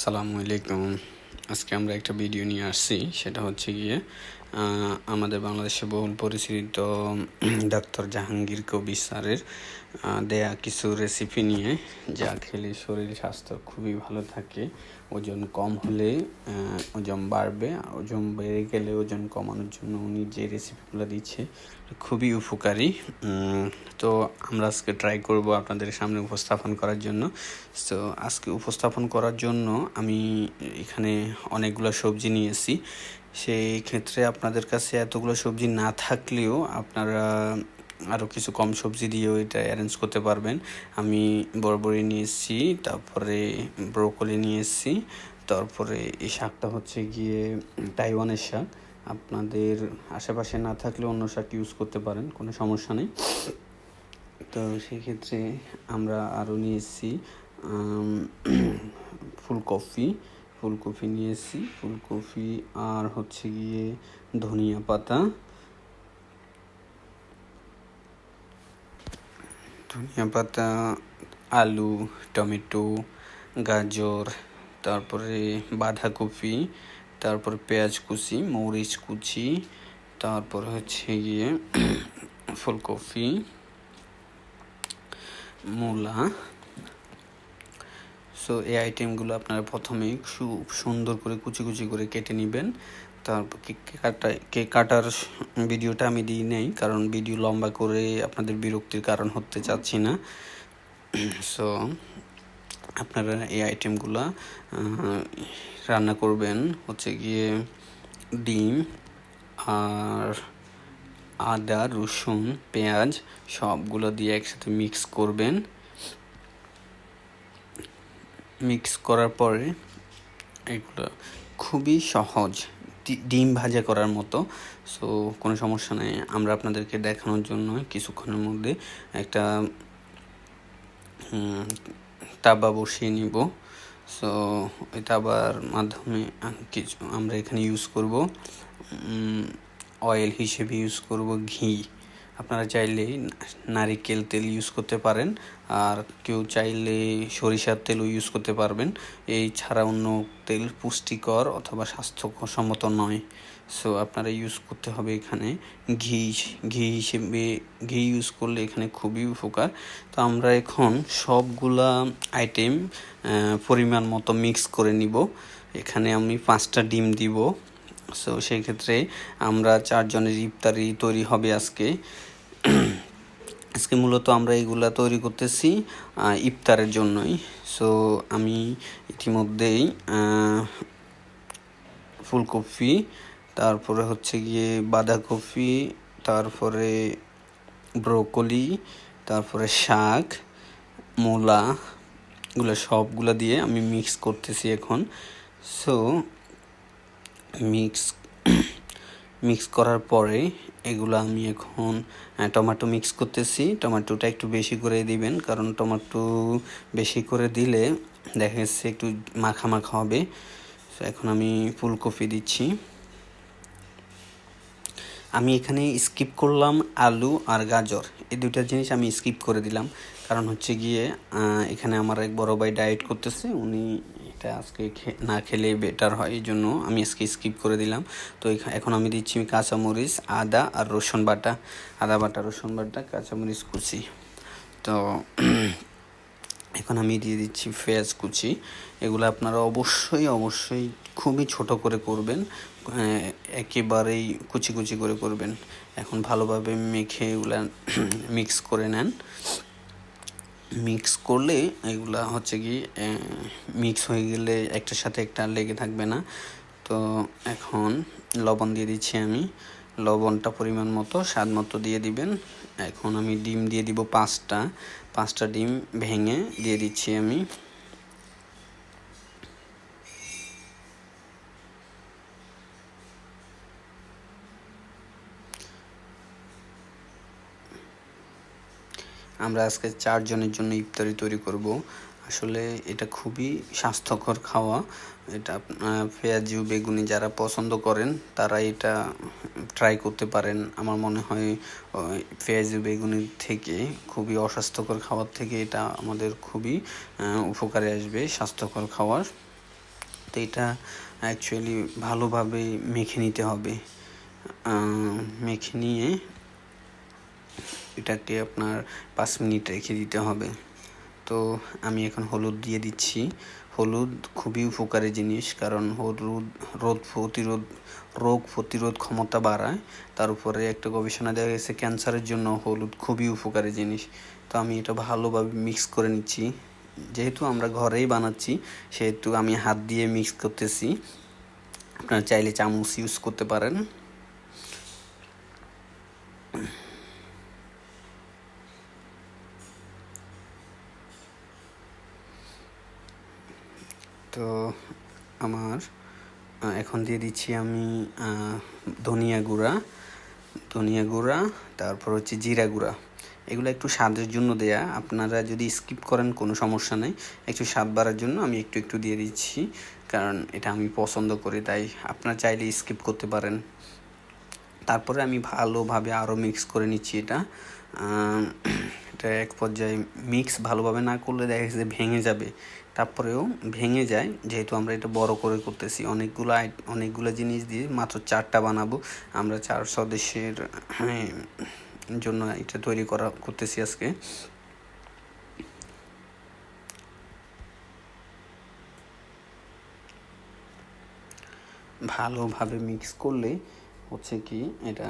আসসালামু আলাইকুম। আজকে আমরা একটা ভিডিও নিয়ে আসছি, সেটা হচ্ছে গিয়ে আমাদের বাংলাদেশে বহুল পরিচিত ডাক্তার জাহাঙ্গীর কবির স্যারের দেয়া কিছু রেসিপি নিয়ে, যা খেলে শরীর স্বাস্থ্য খুবই ভালো থাকে। ওজন কম হলে ওজন বাড়বে, আর ওজন বেড়ে গেলে ওজন কমানোর জন্য উনি যে রেসিপিগুলো দিচ্ছে খুবই উপকারী। তো আমরা আজকে ট্রাই করব আপনাদের সামনে উপস্থাপন করার জন্য। তো আজকে উপস্থাপন করার জন্য আমি এখানে অনেকগুলো সবজি নিয়েছি। সেই ক্ষেত্রে আপনাদের কাছে এতগুলো সবজি না থাকলেও আপনারা আরও কিছু কম সবজি দিয়েও এটা অ্যারেঞ্জ করতে পারবেন। আমি বরবরি নিয়ে এসেছি, তারপরে ব্রোকলি নিয়ে এসেছি, তারপরে এই শাকটা হচ্ছে গিয়ে তাইওয়ানের শাক। আপনাদের আশেপাশে না থাকলে অন্য শাক ইউজ করতে পারেন, কোনো সমস্যা নেই। তো সেক্ষেত্রে আমরা আরও নিয়ে এসেছি ফুলকপি নিয়ে এসেছি, ফুলকপি আর হচ্ছে গিয়ে ধনিয়া পাতা, আলু, টমেটো, গাজর, তারপরে বাঁধাকপি, তারপর পেঁয়াজ কুচি, মরিচ কুচি, তারপর হচ্ছে গিয়ে ফুলকপি, মূলা। সো এই আইটেমগুলো আপনারা প্রথমেই খুব সুন্দর করে কুচি কুচি করে কেটে নেবেন। তারপর কেক কাটার ভিডিওটা আমি দিই নেই, কারণ ভিডিও লম্বা করে আপনাদের বিরক্তির কারণ হতে চাচ্ছি না। সো আপনারা এই আইটেমগুলো রান্না করবেন হচ্ছে গিয়ে ডিম আর আদা, রসুন, পেঁয়াজ সবগুলো দিয়ে একসাথে মিক্স করবেন। মিক্স করার পরে এগুলো খুবই সহজ, ডিম ভাজা করার মতো। সো কোনো সমস্যা নেই, আমরা আপনাদেরকে দেখানোর জন্য কিছুক্ষণের মধ্যে একটা তাওয়া বসিয়ে নিব। সো ওই তাওয়ার মাধ্যমে কিছু আমরা এখানে ইউজ করব অয়েল হিসেবে ইউজ করব ঘি। আপনারা চাইলে নারিকেল তেল ইউজ করতে পারেন, আর কেউ চাইলে সরিষার তেলও ইউজ করতে পারবেন। এই ছাড়া অন্য তেল পুষ্টিকর অথবা স্বাস্থ্যসম্মত নয়। সো আপনারা ইউজ করতে হবে এখানে ঘি হিসেবে। ঘি ইউজ করলে এখানে খুবই উপকার। তো আমরা এখন সবগুলা আইটেম পরিমাণ মতো মিক্স করে নিব। এখানে আমি 5টা ডিম দিব। সো সেই ক্ষেত্রে আমরা 4 জনের ইফতারি তৈরি হবে আজকে। মূলত আমরা এইগুলা তৈরি করতেছি ইফতারের জন্যই। সো আমি ইতিমধ্যেই ফুলকপি, তারপরে হচ্ছে গিয়ে বাঁধাকপি, তারপরে ব্রোকলি, তারপরে শাক, মূলা, এগুলো সবগুলো দিয়ে আমি মিক্স করতেছি এখন। সো মিক্স করার পরে এগুলো আমি এখন টমেটো মিক্স করতেছি। টমেটোটা একটু বেশি করে দিবেন, কারণ টমেটো বেশি করে দিলে দেখা যাচ্ছে একটু মাখা মাখা হবে। সো এখন আমি ফুলকপি দিচ্ছি। আমি এখানে স্কিপ করলাম আলু আর গাজর, এই দুইটা জিনিস আমি স্কিপ করে দিলাম, কারণ হচ্ছে গিয়ে এখানে আমার এক বড় ভাই ডায়েট করতেছে, উনি এটা আজকে না খেলে বেটার হয়, এই জন্য আমি আজকে স্কিপ করে দিলাম। তো এখন আমি দিচ্ছি কাঁচামরিচ, আদা আর রসুন বাটা, রসুন বাটা, কাঁচামরিচ কুচি। তো এখন আমি দিয়ে দিচ্ছি পেঁয়াজ কুচি। এগুলো আপনারা অবশ্যই খুবই ছোট করে করবেন, একেবারেই কুচি কুচি করে করবেন। এখন ভালোভাবে মেখে এগুলা মিক্স করে নেন। মিক্স করলে এগুলা হচ্ছে কি মিক্স হয়ে গেলে একটার সাথে একটা লেগে থাকবে না। তো এখন লবণ দিয়ে দিচ্ছি আমি। লবণটা পরিমাণ মতো, স্বাদ মতো দিয়ে দিবেন। এখন আমি ডিম দিয়ে দিব 5টা ডিম ভেঙে দিয়ে দিচ্ছি আমি। আমরা আজকে 4 জনের জন্য ইফতারি তৈরি করব। আসলে এটা খুবই স্বাস্থ্যকর খাওয়া। এটা পেঁয়াজু বেগুনি যারা পছন্দ করেন তারা এটা ট্রাই করতে পারেন। আমার মনে হয় পেঁয়াজু বেগুনির থেকে, খুবই অস্বাস্থ্যকর খাওয়ার থেকে এটা আমাদের খুবই উপকারে আসবে, স্বাস্থ্যকর খাওয়ার। তো এটা অ্যাকচুয়ালি ভালোভাবে মেখে নিতে হবে। মেখে নিয়ে এটাকে আপনার 5 মিনিট রেখে দিতে হবে। তো আমি এখন হলুদ দিয়ে দিচ্ছি। হলুদ খুবই উপকারী জিনিস, কারণ হলুদ রোগ প্রতিরোধ ক্ষমতা বাড়ায়। তার উপরে একটা গবেষণা দেখা গেছে ক্যান্সারের জন্য হলুদ খুবই উপকারী জিনিস। তো আমি এটা ভালোভাবে মিক্স করে নিচ্ছি। যেহেতু আমরা ঘরেই বানাচ্ছি সেহেতু আমি হাত দিয়ে মিক্স করতেছি। আপনারা চাইলে চামচ ইউজ করতে পারেন। তো আমার এখন দিয়ে দিচ্ছি আমি ধনিয়া গুঁড়া, তারপর হচ্ছে জিরা গুঁড়া। এগুলো একটু স্বাদের জন্য দেয়া, আপনারা যদি স্কিপ করেন কোনো সমস্যা নেই। একটু স্বাদ বাড়ার জন্য আমি একটু দিয়ে দিচ্ছি, কারণ এটা আমি পছন্দ করি, তাই আপনারা চাইলে স্কিপ করতে পারেন। তারপরে আমি ভালোভাবে আরও মিক্স করে নিচ্ছি এটা এক পর্যায়ে মিক্স ভালোভাবে না করলে দেখা যাচ্ছে ভেঙে যাবে। তারপরেও ভেঙে যায়, যেহেতু আমরা এটা বড় করে করতেছি, অনেকগুলো জিনিস দিয়ে মাত্র 4টা বানাবো। আমরা 4 সদস্যের জন্য এটা তৈরি করতেছি আজকে। ভালোভাবে মিক্স করলে হচ্ছে কি এটা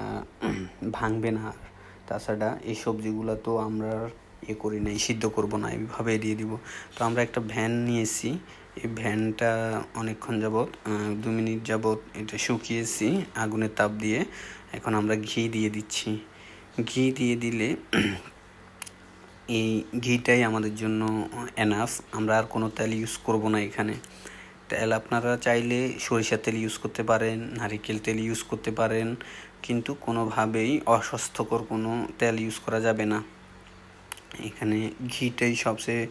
ভাঙবে না। তাছাড়া এই সবজিগুলো তো আমরা করি না, সিদ্ধ করবো না, এইভাবে দিয়ে দিব। তো আমরা একটা ভ্যান নিয়েছি, এই ভ্যানটা অনেকক্ষণ যাবৎ 2 মিনিট যাবৎ এটা শুকিয়েছি আগুনের তাপ দিয়ে। এখন আমরা ঘি দিয়ে দিচ্ছি। ঘি দিয়ে দিলে এই ঘিটাই আমাদের জন্য এনাফ। আমরা আর কোনো তেল ইউজ করব না এখানে। তেল আপনারা চাইলে সরিষার তেল ইউজ করতে পারেন, নারিকেল তেল ইউজ করতে পারেন, কিন্তু কোনোভাবেই অস্বাস্থ্যকর কোনো তেল ইউজ করা যাবে না। এখানে ঘিটাই সবচেয়ে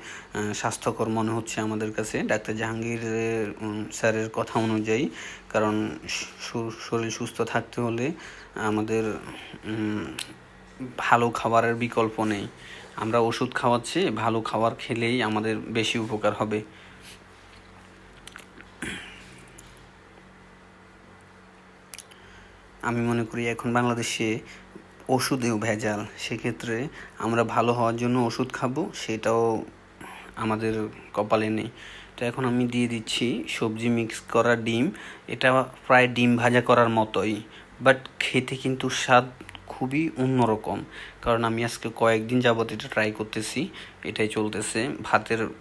স্বাস্থ্যকর মনে হচ্ছে আমাদের কাছে, ডাক্তার জাহাঙ্গীর স্যারের কথা অনুযায়ী। কারণ শরীর সুস্থ থাকতে হলে আমাদের ভালো খাবারের বিকল্প নেই। আমরা ওষুধ খাওয়াচ্ছি, ভালো খাবার খেলেই আমাদের বেশি উপকার হবে। আমি মনে করি এখন বাংলাদেশে ওষুধেও ভেজাল, সেক্ষেত্রে আমরা ভালো হওয়ার জন্য ওষুধ খাবো, সেটাও আমাদের কপালে নেই। তো এখন আমি দিয়ে দিচ্ছি সবজি মিক্স করা ডিম। এটা প্রায় ডিম ভাজা করার মতোই, বাট খেতে কিন্তু স্বাদ খুবই অন্যরকম। কারণ আমি আজকে কয়েকদিন যাবৎ এটা ট্রাই করতেছি, এটাই চলতেছে,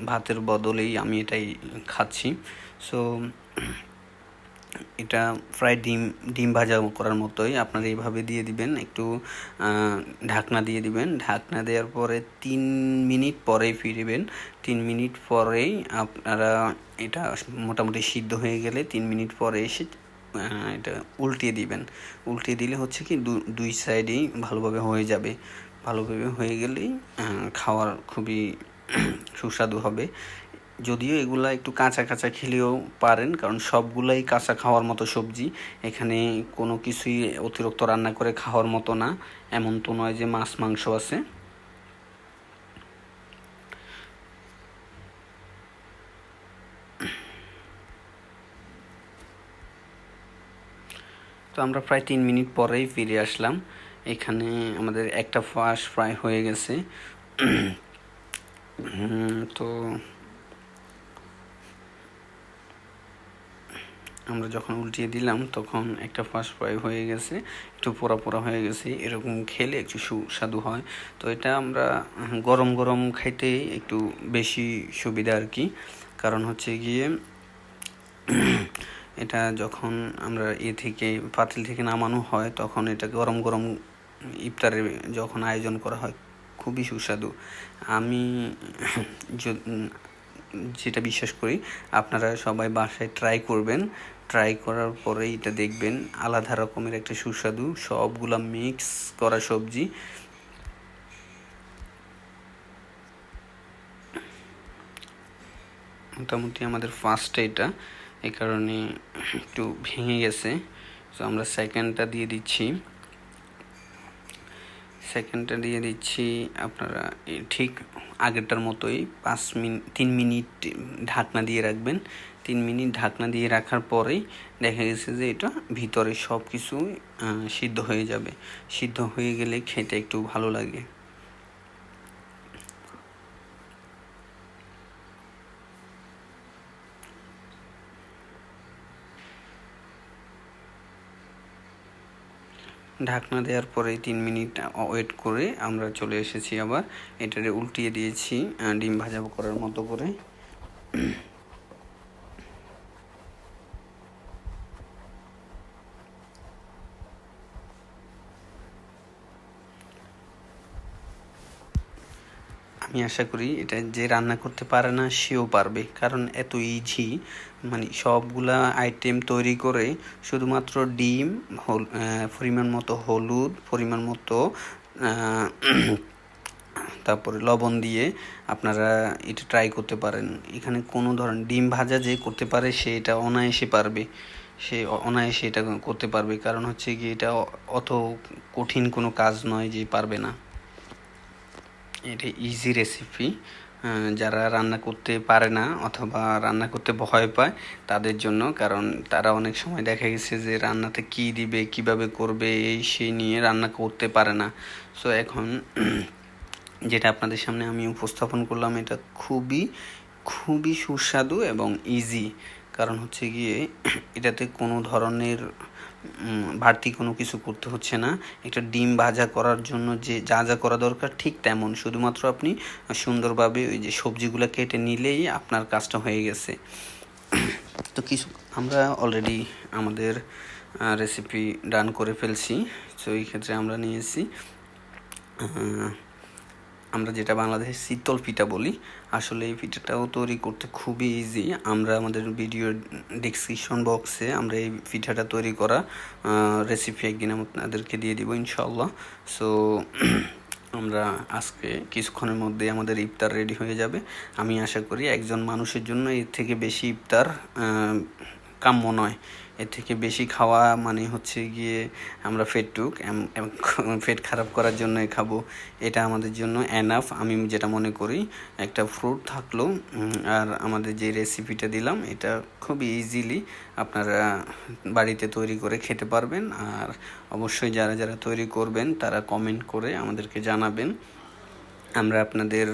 ভাতের বদলেই আমি এটাই খাচ্ছি। সো এটা প্রায় ডিম ভাজা করার মতোই। আপনারা এইভাবে দিয়ে দিবেন, একটু ঢাকনা দিয়ে দিবেন। ঢাকনা দেওয়ার পরে 3 মিনিট পরেই ফিরবেন। 3 মিনিট পরেই আপনারা এটা মোটামুটি সিদ্ধ হয়ে গেলে 3 মিনিট পরে এসে এটা উল্টিয়ে দিবেন। উল্টিয়ে দিলে হচ্ছে কি দুই সাইডেই ভালোভাবে হয়ে যাবে। ভালোভাবে হয়ে গেলেই খাওয়ার খুবই সুস্বাদু হবে। যদিও এগুলা একটু কাঁচা কাঁচা খেলেও পারেন, কারণ সবগুলাই কাঁচা খাওয়ার মতো সবজি। এখানে কোনো কিছুই অতিরিক্ত রান্না করে খাওয়ার মতো না, এমন তো নয় যে মাছ মাংস আছে। তো আমরা প্রায় 3 মিনিট পরেই ফিরে আসলাম। এখানে আমাদের একটা পাশ ফ্রাই হয়ে গেছে। তো আমরা যখন উল্টিয়ে দিলাম তখন একটা ফার্স্ট ফ্রাই হয়ে গেছে, একটু পোড়া হয়ে গেছে। এরকম খেলে একটু সুস্বাদু হয়। তো এটা আমরা গরম গরম খাইতে একটু বেশি সুবিধা আর কি। কারণ হচ্ছে গিয়ে এটা যখন আমরা পাতিল থেকে নামানো হয় তখন এটা গরম গরম ইফতারে যখন আয়োজন করা হয় খুবই সুস্বাদু। আমি যেটা বিশ্বাস করি আপনারা সবাই বাসায় ট্রাই করবেন। ট্রাই করার পরেই এটা দেখবেন আলাদা রকমের একটা সুস্বাদু, সবগুলা মিক্স করা সবজি। মোটামুটি আমাদের ফার্স্টে এটা, এই কারণে একটু ভেঙে গেছে। তো আমরা সেকেন্ডটা দিয়ে দিচ্ছি। আপনারা ঠিক আগেরটার মতোই 3 মিনিট ঢাকনা দিয়ে রাখবেন। 3 মিনিট ঢাকনা দিয়ে রাখার পরেই দেখা গেছে যে এটা ভিতরে সব কিছু সিদ্ধ হয়ে যাবে। সিদ্ধ হয়ে গেলে খেতে একটু ভালো লাগে। ঢাকনা দেওয়ার পরে 3 মিনিট ওয়েট করে আমরা চলে এসেছি আবার। এটারে উল্টিয়ে দিয়েছি ডিম ভাজা করার মতো করে। আমি আশা করি এটা যে রান্না করতে পারে না সেও পারবে, কারণ এত ইজি। মানে সবগুলা আইটেম তৈরি করে শুধুমাত্র ডিম, পরিমাণ মতো হলুদ, পরিমাণ মতো তারপরে লবণ দিয়ে আপনারা এটা ট্রাই করতে পারেন। এখানে কোনো ধরনের ডিম ভাজা যে করতে পারে সে এটা অনায়াসে পারবে, সে অনায়াসে এটা করতে পারবে, কারণ হচ্ছে কি এটা অত কঠিন কোনো কাজ নয় যে পারবে না। এটা ইজি রেসিপি। যারা রান্না করতে পারে না অথবা রান্না করতে ভয় পায় তাদের জন্য, কারণ তারা অনেক সময় দেখা গেছে যে রান্নাতে কি দিবে, কিভাবে করবে, এই সেই নিয়ে রান্না করতে পারে না। সো এখন যেটা আপনাদের সামনে আমি উপস্থাপন করলাম এটা খুবই খুবই সুস্বাদু এবং ইজি। কারণ হচ্ছে গিয়ে এটাতে কোনো ধরনের বাড়তি কোনো কিছু করতে হচ্ছে না। একটা ডিম ভাজা করার জন্য যে যা যা করা দরকার ঠিক তেমন, শুধুমাত্র আপনি সুন্দরভাবে ওই যে সবজিগুলো কেটে নিলেই আপনার কাজটা হয়ে গেছে। তো কিছু আমরা অলরেডি আমাদের রেসিপি ডান করে ফেলছি। তো এই ক্ষেত্রে আমরা নিয়েছি আমরা যেটা বাংলাদেশে শীতল পিঠা বলি, আসলে এই পিঠাটাও তৈরি করতে খুবই ইজি। আমরা আমাদের ভিডিও ডেসক্রিপশন বক্সে আমরা এই পিঠাটা তৈরি করা রেসিপি একদিন আপনাদেরকে দিয়ে দিব ইনশাল্লাহ। সো আমরা আজকে কিছুক্ষণের মধ্যে আমাদের ইফতার রেডি হয়ে যাবে। আমি আশা করি একজন মানুষের জন্য এর থেকে বেশি ইফতার কাম্য নয়। এর থেকে বেশি খাওয়া মানে হচ্ছে গিয়ে আমরা পেট খারাপ করার জন্যই খাবো, এটা আমাদের জন্য এনাফ আমি যেটা মনে করি। একটা ফ্রুট থাকলো আর আমাদের যে রেসিপিটা দিলাম এটা খুবই ইজিলি আপনারা বাড়িতে তৈরি করে খেতে পারবেন। আর অবশ্যই যারা যারা তৈরি করবেন তারা কমেন্ট করে আমাদেরকে জানাবেন। আমরা আপনাদের